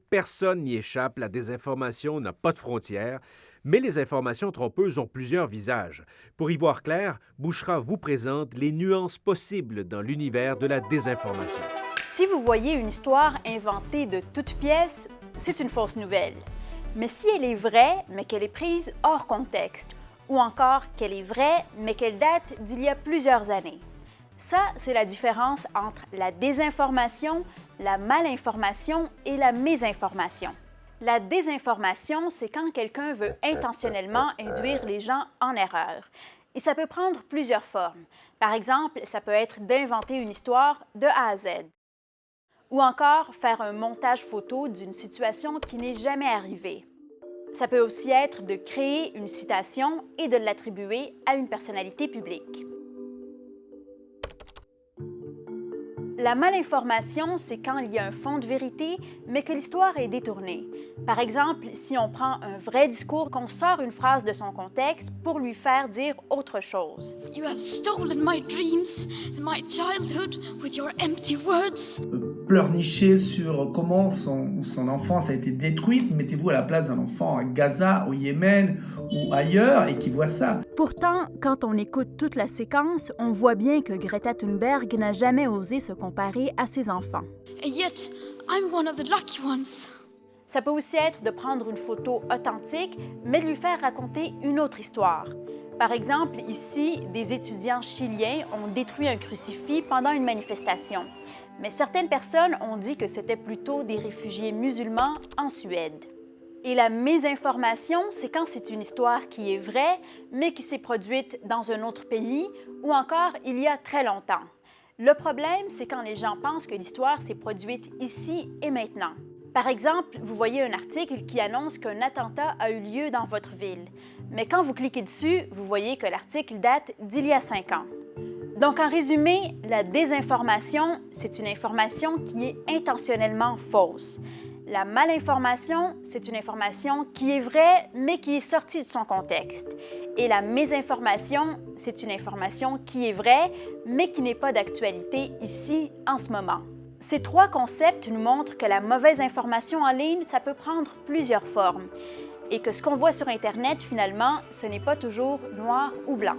Personne n'y échappe, la désinformation n'a pas de frontières, mais les informations trompeuses ont plusieurs visages. Pour y voir clair, Bouchra vous présente les nuances possibles dans l'univers de la désinformation. Si vous voyez une histoire inventée de toutes pièces, c'est une fausse nouvelle. Mais si elle est vraie, mais qu'elle est prise hors contexte, ou encore qu'elle est vraie, mais qu'elle date d'il y a plusieurs années. Ça, c'est la différence entre la désinformation, la malinformation et la mésinformation. La désinformation, c'est quand quelqu'un veut intentionnellement induire les gens en erreur. Et ça peut prendre plusieurs formes. Par exemple, ça peut être d'inventer une histoire de A à Z. Ou encore faire un montage photo d'une situation qui n'est jamais arrivée. Ça peut aussi être de créer une citation et de l'attribuer à une personnalité publique. La malinformation, c'est quand il y a un fond de vérité, mais que l'histoire est détournée. Par exemple, si on prend un vrai discours, qu'on sort une phrase de son contexte pour lui faire dire autre chose. You have stolen my dreams and my childhood with your empty words. Pleurnicher sur comment son enfance a été détruite. Mettez-vous à la place d'un enfant à Gaza, au Yémen ou ailleurs et qui voit ça. Pourtant, quand on écoute toute la séquence, on voit bien que Greta Thunberg n'a jamais osé se comparer à ses enfants. And yet, I'm one of the lucky ones. Ça peut aussi être de prendre une photo authentique, mais de lui faire raconter une autre histoire. Par exemple, ici, des étudiants chiliens ont détruit un crucifix pendant une manifestation. Mais certaines personnes ont dit que c'était plutôt des réfugiés musulmans en Suède. Et la mésinformation, c'est quand c'est une histoire qui est vraie, mais qui s'est produite dans un autre pays ou encore il y a très longtemps. Le problème, c'est quand les gens pensent que l'histoire s'est produite ici et maintenant. Par exemple, vous voyez un article qui annonce qu'un attentat a eu lieu dans votre ville. Mais quand vous cliquez dessus, vous voyez que l'article date d'il y a 5 ans. Donc, en résumé, la désinformation, c'est une information qui est intentionnellement fausse. La malinformation, c'est une information qui est vraie, mais qui est sortie de son contexte. Et la mésinformation, c'est une information qui est vraie, mais qui n'est pas d'actualité ici, en ce moment. Ces 3 concepts nous montrent que la mauvaise information en ligne, ça peut prendre plusieurs formes. Et que ce qu'on voit sur Internet, finalement, ce n'est pas toujours noir ou blanc.